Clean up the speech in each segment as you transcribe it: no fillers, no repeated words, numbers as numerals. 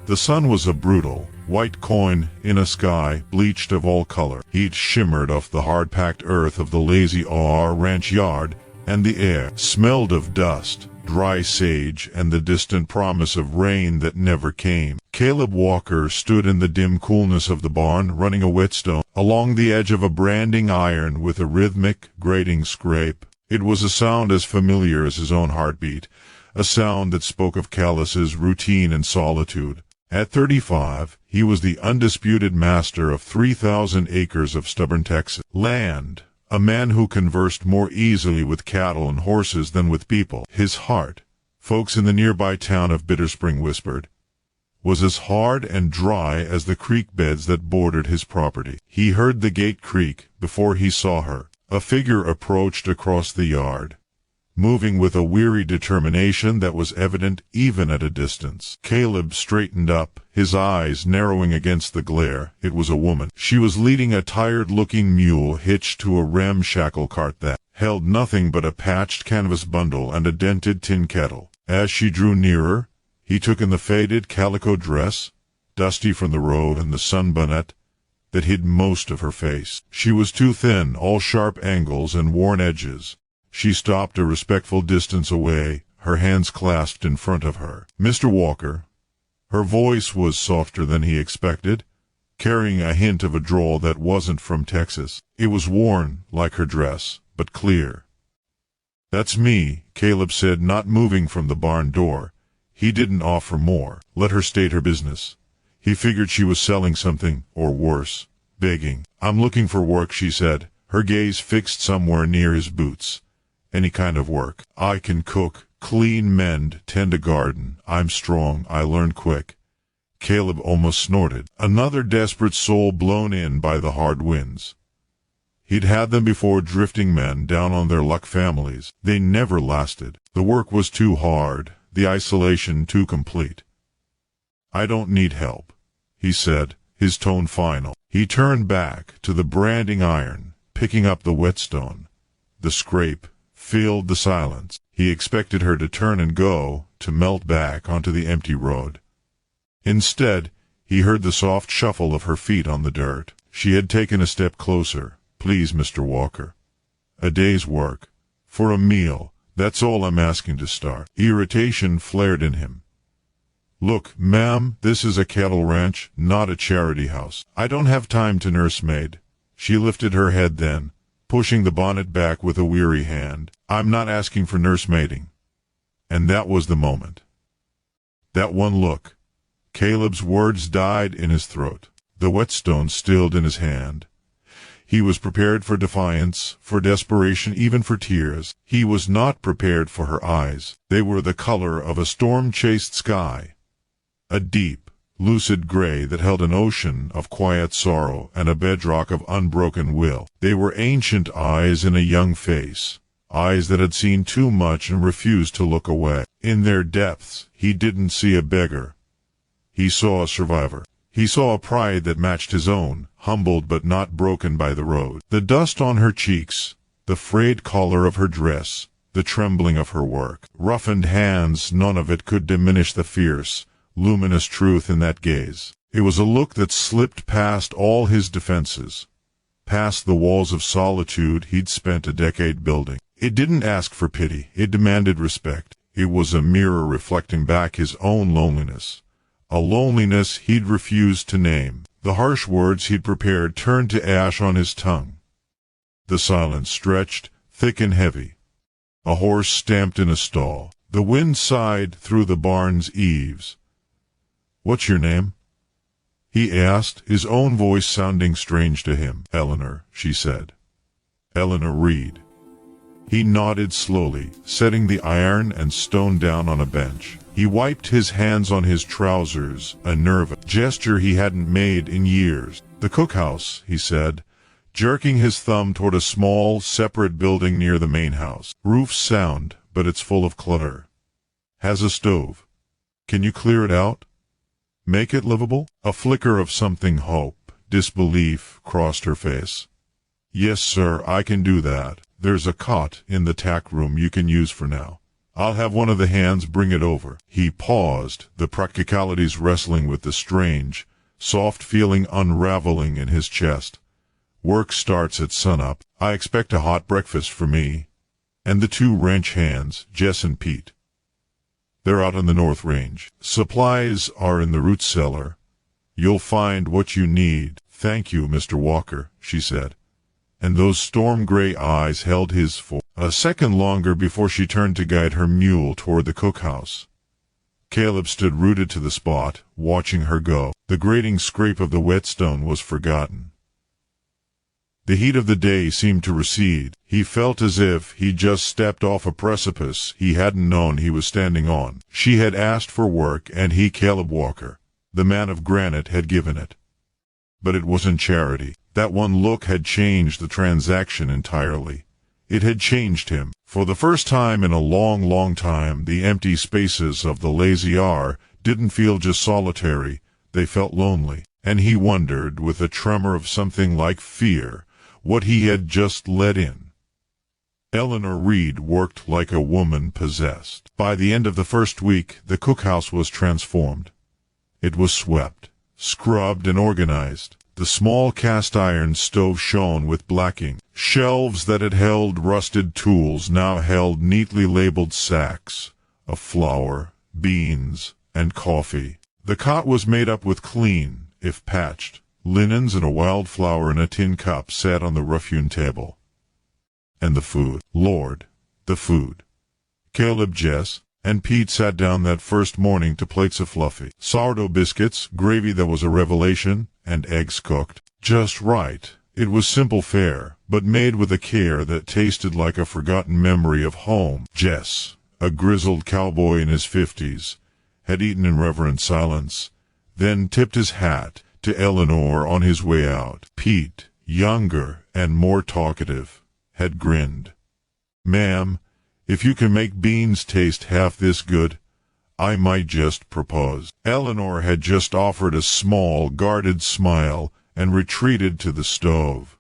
The sun was a brutal, white coin in a sky bleached of all color. Heat shimmered off the hard-packed earth of the Lazy R ranch yard, and the air smelled of dust, dry sage, and the distant promise of rain that never came. Caleb Walker stood in the dim coolness of the barn, running a whetstone along the edge of a branding iron with a rhythmic, grating scrape. It was a sound as familiar as his own heartbeat, a sound that spoke of calluses, routine, and solitude. At 35, he was the undisputed master of 3,000 acres of stubborn Texas land, a man who conversed more easily with cattle and horses than with people. His heart, folks in the nearby town of Bitter Spring whispered, was as hard and dry as the creek beds that bordered his property. He heard the gate creak before he saw her. A figure approached across the yard, moving with a weary determination that was evident even at a distance. Caleb straightened up, his eyes narrowing against the glare. It was a woman. She was leading a tired-looking mule hitched to a ramshackle cart that held nothing but a patched canvas bundle and a dented tin kettle. As she drew nearer, he took in the faded calico dress, dusty from the road, and the sunbonnet that hid most of her face. She was too thin, all sharp angles and worn edges. She stopped a respectful distance away, her hands clasped in front of her. "Mr. Walker." Her voice was softer than he expected, carrying a hint of a drawl that wasn't from Texas. It was worn, like her dress, but clear. "That's me," Caleb said, not moving from the barn door. He didn't offer more. Let her state her business. He figured she was selling something, or worse, begging. "I'm looking for work," she said, her gaze fixed somewhere near his boots. "Any kind of work. I can cook, clean, mend, tend a garden. I'm strong. I learn quick." Caleb almost snorted. Another desperate soul blown in by the hard winds. He'd had them before, drifting men down on their luck, families. They never lasted. The work was too hard, the isolation too complete. "I don't need help," he said, his tone final. He turned back to the branding iron, picking up the whetstone. The scrape filled the silence. He expected her to turn and go, to melt back onto the empty road. Instead, he heard the soft shuffle of her feet on the dirt. She had taken a step closer. "Please, Mr. Walker. A day's work. For a meal. That's all I'm asking to start." Irritation flared in him. "Look, ma'am, this is a cattle ranch, not a charity house. I don't have time to nursemaid." She lifted her head then, pushing the bonnet back with a weary hand. "I'm not asking for nursemaiding." And that was the moment. That one look. Caleb's words died in his throat. The whetstone stilled in his hand. He was prepared for defiance, for desperation, even for tears. He was not prepared for her eyes. They were the color of a storm-chased sky. A deep, lucid gray that held an ocean of quiet sorrow and a bedrock of unbroken will. They were ancient eyes in a young face, eyes that had seen too much and refused to look away. In their depths, he didn't see a beggar. He saw a survivor. He saw a pride that matched his own, humbled but not broken by the road. The dust on her cheeks, the frayed collar of her dress, the trembling of her work, roughened hands, none of it could diminish the fierce, luminous truth in that gaze. It was a look that slipped past all his defenses, past the walls of solitude he'd spent a decade building. It didn't ask for pity, it demanded respect. It was a mirror reflecting back his own loneliness, a loneliness he'd refused to name. The harsh words he'd prepared turned to ash on his tongue. The silence stretched, thick and heavy. A horse stamped in a stall. The wind sighed through the barn's eaves. "What's your name?" he asked, his own voice sounding strange to him. "Eleanor," she said. "Eleanor Reed." He nodded slowly, setting the iron and stone down on a bench. He wiped his hands on his trousers, a nervous gesture he hadn't made in years. "The cookhouse," he said, jerking his thumb toward a small, separate building near the main house. "Roof's sound, but it's full of clutter. Has a stove. Can you clear it out? Make it livable?" A flicker of something, hope, disbelief, crossed her face. "Yes, sir, I can do that. There's a cot in the tack room you can use for now. I'll have one of the hands bring it over. He paused, the practicalities wrestling with the strange, soft feeling unraveling in his chest. Work starts at sunup. I expect a hot breakfast for me. And the two ranch hands, Jess and Pete. They're out on the North Range. Supplies are in the root cellar. You'll find what you need. Thank you, Mr. Walker, she said. And those storm-gray eyes held his for a second longer before she turned to guide her mule toward the cookhouse. Caleb stood rooted to the spot, watching her go. The grating scrape of the whetstone was forgotten. The heat of the day seemed to recede. He felt as if he'd just stepped off a precipice he hadn't known he was standing on. She had asked for work, and he, Caleb Walker, the man of granite, had given it. But it wasn't charity. That one look had changed the transaction entirely. It had changed him. For the first time in a long, long time, the empty spaces of the Lazy R didn't feel just solitary. They felt lonely. And he wondered, with a tremor of something like fear, what he had just let in. Eleanor Reed worked like a woman possessed. By the end of the first week, the cookhouse was transformed. It was swept, scrubbed, and organized. The small cast-iron stove shone with blacking. Shelves that had held rusted tools now held neatly labeled sacks of flour, beans, and coffee. The cot was made up with clean, if patched, linens, and a wildflower in a tin cup sat on the rough-hewn table. And the food. Lord, the food. Caleb, Jess, and Pete sat down that first morning to plates of fluffy sourdough biscuits, gravy that was a revelation, and eggs cooked just right. It was simple fare, but made with a care that tasted like a forgotten memory of home. Jess, a grizzled cowboy in his 50s, had eaten in reverent silence, then tipped his hat to Eleanor on his way out. Pete, younger and more talkative, had grinned. "Ma'am, if you can make beans taste half this good, I might just propose." Eleanor had just offered a small, guarded smile and retreated to the stove.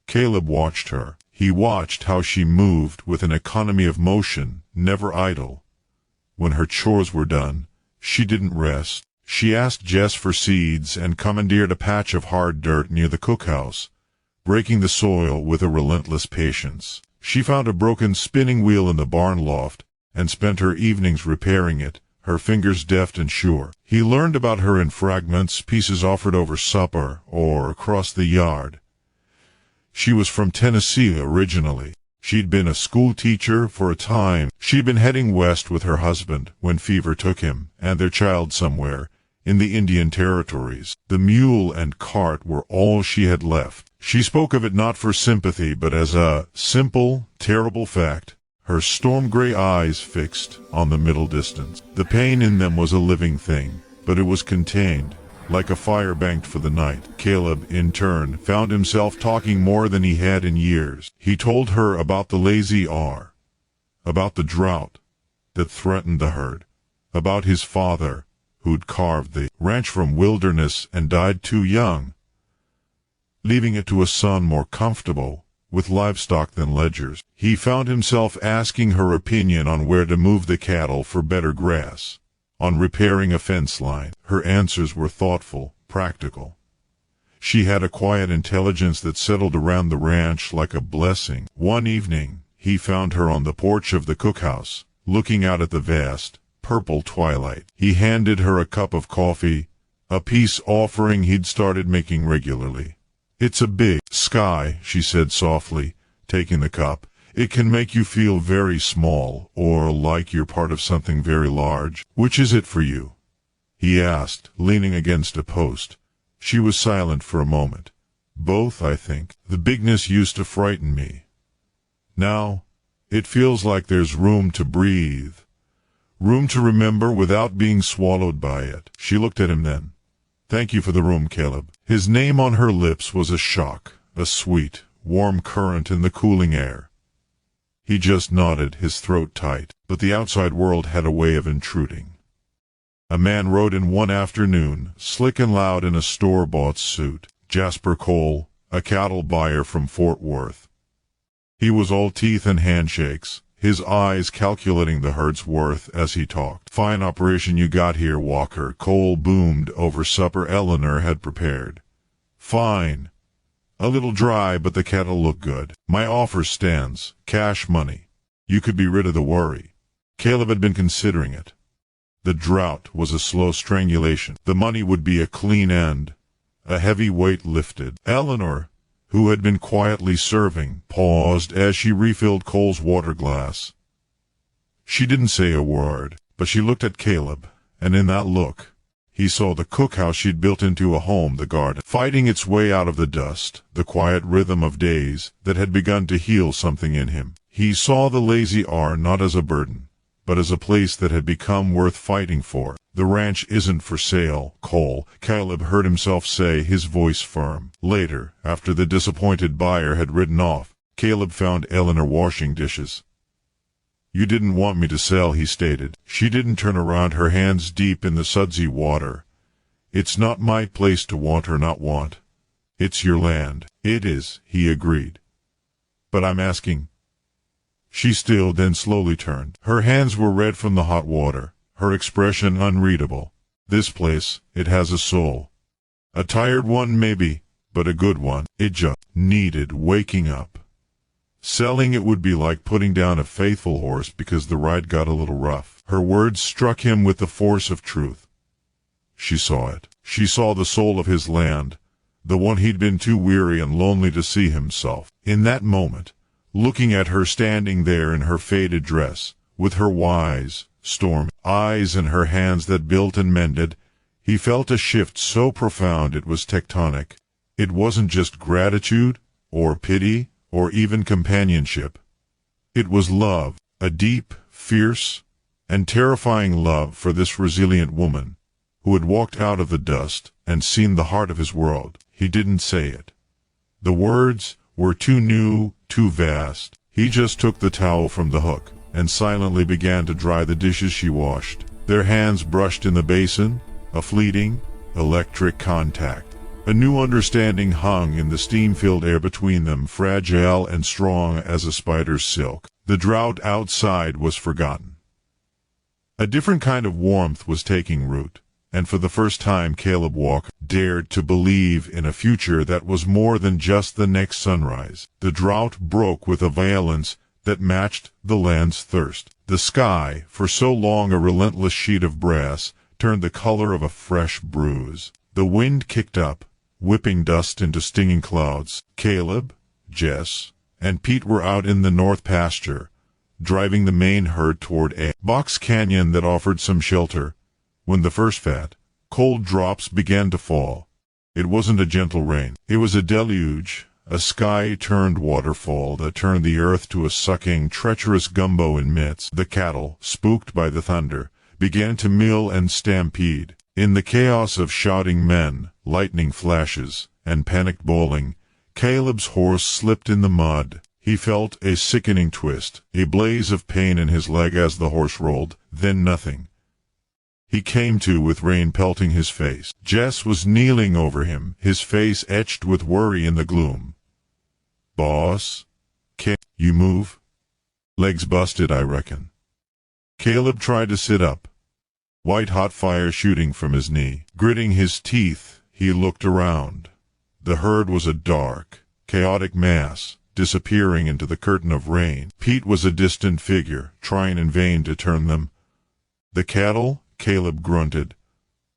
Caleb watched her. He watched how she moved with an economy of motion, never idle. When her chores were done, she didn't rest. She asked Jess for seeds and commandeered a patch of hard dirt near the cookhouse, breaking the soil with a relentless patience. She found a broken spinning wheel in the barn loft and spent her evenings repairing it, her fingers deft and sure. He learned about her in fragments, pieces offered over supper or across the yard. She was from Tennessee originally. She'd been a school teacher for a time. She'd been heading west with her husband when fever took him, and their child somewhere in the Indian Territories. The mule and cart were all she had left. She spoke of it not for sympathy, but as a simple, terrible fact, her storm-gray eyes fixed on the middle distance. The pain in them was a living thing, but it was contained, like a fire banked for the night. Caleb, in turn, found himself talking more than he had in years. He told her about the Lazy R, about the drought that threatened the herd, about his father, who'd carved the ranch from wilderness and died too young, leaving it to a son more comfortable with livestock than ledgers. He found himself asking her opinion on where to move the cattle for better grass, on repairing a fence line. Her answers were thoughtful, practical. She had a quiet intelligence that settled around the ranch like a blessing. One evening, he found her on the porch of the cookhouse, looking out at the vast, purple twilight. He handed her a cup of coffee, a peace offering he'd started making regularly. "It's a big sky," she said softly, taking the cup. "It can make you feel very small, or like you're part of something very large. Which is it for you?" he asked, leaning against a post. She was silent for a moment. "Both, I think. The bigness used to frighten me. Now, it feels like there's room to breathe. Room to remember without being swallowed by it." She looked at him then. "Thank you for the room, Caleb." His name on her lips was a shock, a sweet, warm current in the cooling air. He just nodded, his throat tight, but the outside world had a way of intruding. A man rode in one afternoon, slick and loud in a store-bought suit. Jasper Cole, a cattle buyer from Fort Worth. He was all teeth and handshakes, his eyes calculating the herd's worth as he talked. "Fine operation you got here, Walker," Cole boomed over supper Eleanor had prepared. "Fine. A little dry, but the cattle look good. My offer stands. Cash money. You could be rid of the worry." Caleb had been considering it. The drought was a slow strangulation. The money would be a clean end. A heavy weight lifted. Eleanor, who had been quietly serving, paused as she refilled Cole's water glass. She didn't say a word, but she looked at Caleb, and in that look, he saw the cookhouse she'd built into a home, the garden, fighting its way out of the dust, the quiet rhythm of days that had begun to heal something in him. He saw the lazy R not as a burden, but as a place that had become worth fighting for. "The ranch isn't for sale, Cole," Caleb heard himself say, his voice firm. Later, after the disappointed buyer had ridden off, Caleb found Eleanor washing dishes. "You didn't want me to sell," he stated. She didn't turn around, her hands deep in the sudsy water. "It's not my place to want or not want. It's your land." "It is," he agreed. "But I'm asking." She stilled, then slowly turned. Her hands were red from the hot water, her expression unreadable. "This place, it has a soul. A tired one maybe, but a good one. It just needed waking up. Selling it would be like putting down a faithful horse because the ride got a little rough." Her words struck him with the force of truth. She saw it. She saw the soul of his land, the one he'd been too weary and lonely to see himself. In that moment, looking at her standing there in her faded dress, with her wise, stormy eyes and her hands that built and mended, he felt a shift so profound it was tectonic. It wasn't just gratitude, or pity, or even companionship. It was love, a deep, fierce, and terrifying love for this resilient woman, who had walked out of the dust and seen the heart of his world. He didn't say it. The words were too new, too vast. He just took the towel from the hook and silently began to dry the dishes she washed. Their hands brushed in the basin, a fleeting, electric contact. A new understanding hung in the steam-filled air between them, fragile and strong as a spider's silk. The drought outside was forgotten. A different kind of warmth was taking root, and for the first time Caleb Walker dared to believe in a future that was more than just the next sunrise. The drought broke with a violence that matched the land's thirst. The sky, for so long a relentless sheet of brass, turned the color of a fresh bruise. The wind kicked up, whipping dust into stinging clouds. Caleb, Jess, and Pete were out in the north pasture, driving the main herd toward a box canyon that offered some shelter, when the first fat, cold drops began to fall. It wasn't a gentle rain. It was a deluge, a sky-turned waterfall that turned the earth to a sucking, treacherous gumbo in midst. The cattle, spooked by the thunder, began to mill and stampede. In the chaos of shouting men, lightning flashes, and panicked bawling, Caleb's horse slipped in the mud. He felt a sickening twist, a blaze of pain in his leg as the horse rolled, then nothing. He came to with rain pelting his face. Jess was kneeling over him, his face etched with worry in the gloom. "Boss, can't you move? Legs busted, I reckon." Caleb tried to sit up, white-hot fire shooting from his knee. Gritting his teeth, he looked around. The herd was a dark, chaotic mass, disappearing into the curtain of rain. Pete was a distant figure, trying in vain to turn them. "The cattle?" Caleb grunted.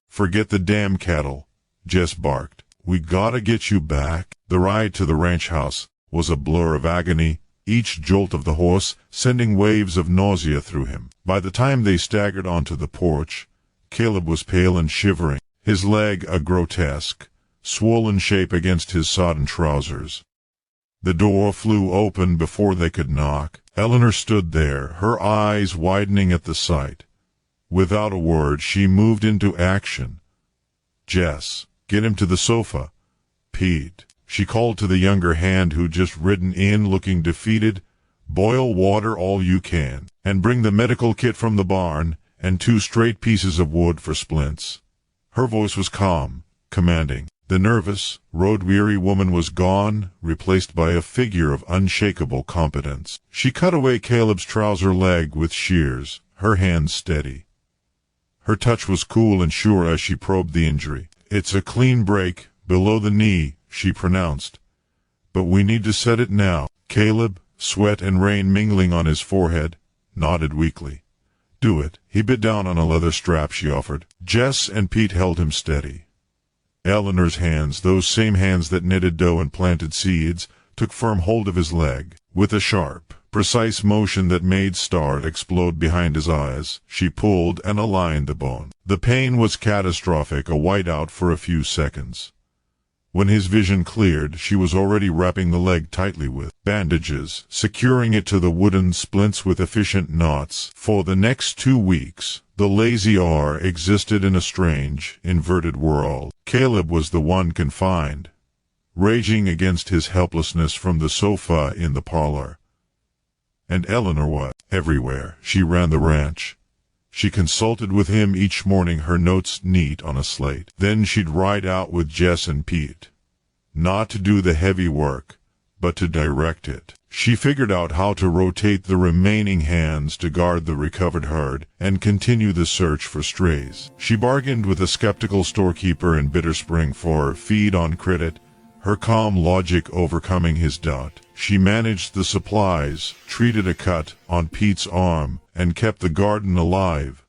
"Forget the damn cattle," Jess barked. "We gotta get you back." The ride to the ranch house was a blur of agony, each jolt of the horse sending waves of nausea through him. By the time they staggered onto the porch, Caleb was pale and shivering, his leg a grotesque, swollen shape against his sodden trousers. The door flew open before they could knock. Eleanor stood there, her eyes widening at the sight. Without a word, she moved into action. "Jess, get him to the sofa." "Pete," she called to the younger hand who'd just ridden in looking defeated, "boil water all you can, and bring the medical kit from the barn, and 2 straight pieces of wood for splints." Her voice was calm, commanding. The nervous, road-weary woman was gone, replaced by a figure of unshakable competence. She cut away Caleb's trouser leg with shears, her hands steady. Her touch was cool and sure as she probed the injury. "It's a clean break, below the knee," she pronounced. "But we need to set it now." Caleb, sweat and rain mingling on his forehead, nodded weakly. "Do it." He bit down on a leather strap she offered. Jess and Pete held him steady. Eleanor's hands, those same hands that knitted dough and planted seeds, took firm hold of his leg. With a sharp, precise motion that made Starr explode behind his eyes, she pulled and aligned the bone. The pain was catastrophic, a whiteout for a few seconds. When his vision cleared, she was already wrapping the leg tightly with bandages, securing it to the wooden splints with efficient knots. For the next 2 weeks, the Lazy R existed in a strange, inverted world. Caleb was the one confined, raging against his helplessness from the sofa in the parlor. And Eleanor was everywhere. She ran the ranch. She consulted with him each morning, her notes neat on a slate. Then she'd ride out with Jess and Pete. Not to do the heavy work, but to direct it. She figured out how to rotate the remaining hands to guard the recovered herd and continue the search for strays. She bargained with a skeptical storekeeper in Bitter Spring for feed on credit, her calm logic overcoming his doubt. She managed the supplies, treated a cut on Pete's arm, and kept the garden alive.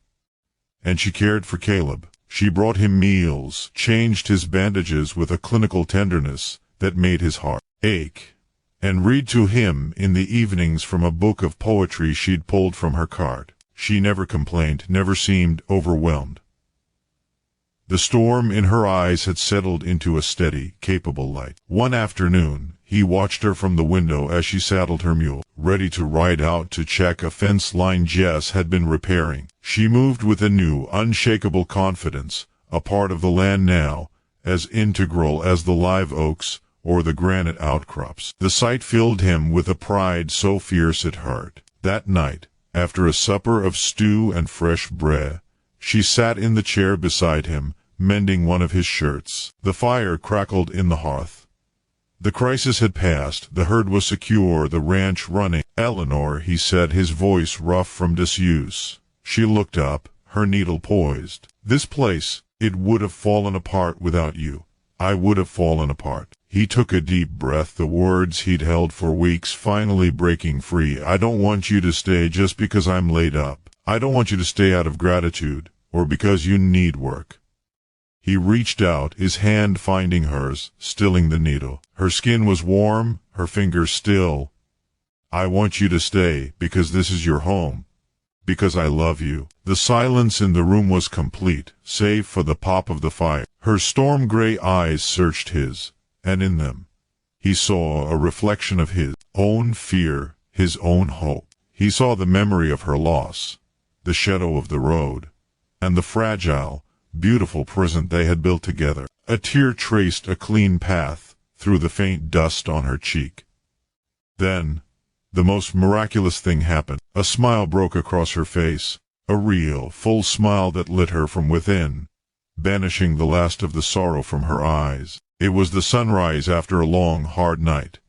And she cared for Caleb. She brought him meals, changed his bandages with a clinical tenderness that made his heart ache, and read to him in the evenings from a book of poetry she'd pulled from her cart. She never complained, never seemed overwhelmed. The storm in her eyes had settled into a steady, capable light. One afternoon, he watched her from the window as she saddled her mule, ready to ride out to check a fence line Jess had been repairing. She moved with a new, unshakable confidence, a part of the land now, as integral as the live oaks or the granite outcrops. The sight filled him with a pride so fierce it hurt. That night, after a supper of stew and fresh bread, she sat in the chair beside him, mending one of his shirts. The fire crackled in the hearth. The crisis had passed, the herd was secure, the ranch running. "Eleanor," he said, his voice rough from disuse. She looked up, her needle poised. "This place, it would have fallen apart without you. I would have fallen apart." He took a deep breath, the words he'd held for weeks finally breaking free. "I don't want you to stay just because I'm laid up. I don't want you to stay out of gratitude, or because you need work." He reached out, his hand finding hers, stilling the needle. Her skin was warm, her fingers still. "I want you to stay, because this is your home. Because I love you." The silence in the room was complete, save for the pop of the fire. Her storm-gray eyes searched his, and in them, he saw a reflection of his own fear, his own hope. He saw the memory of her loss, the shadow of the road, and the fragile, beautiful present they had built together. A tear traced a clean path through the faint dust on her cheek. Then, the most miraculous thing happened. A smile broke across her face, a real, full smile that lit her from within, banishing the last of the sorrow from her eyes. It was the sunrise after a long, hard night.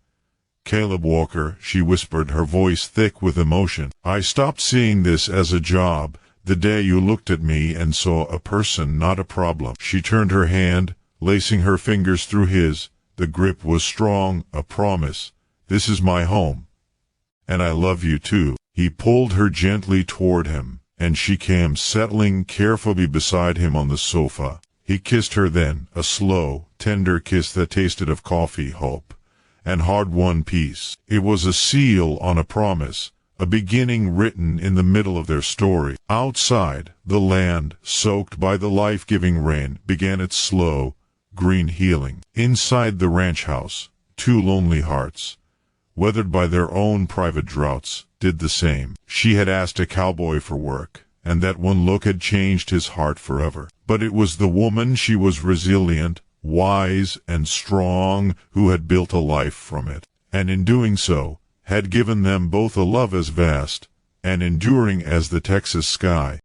"Caleb Walker," she whispered, her voice thick with emotion, "I stopped seeing this as a job the day you looked at me and saw a person, not a problem." She turned her hand, lacing her fingers through his. The grip was strong, a promise. "This is my home. And I love you too." He pulled her gently toward him, and she came settling carefully beside him on the sofa. He kissed her then, a slow, tender kiss that tasted of coffee, hope, and hard-won peace. It was a seal on a promise, a beginning written in the middle of their story. Outside, the land, soaked by the life-giving rain, began its slow, green healing. Inside the ranch house, two lonely hearts, weathered by their own private droughts, did the same. She had asked a cowboy for work, and that one look had changed his heart forever. But it was the woman, she was resilient, wise, and strong, who had built a life from it, and in doing so, had given them both a love as vast and enduring as the Texas sky.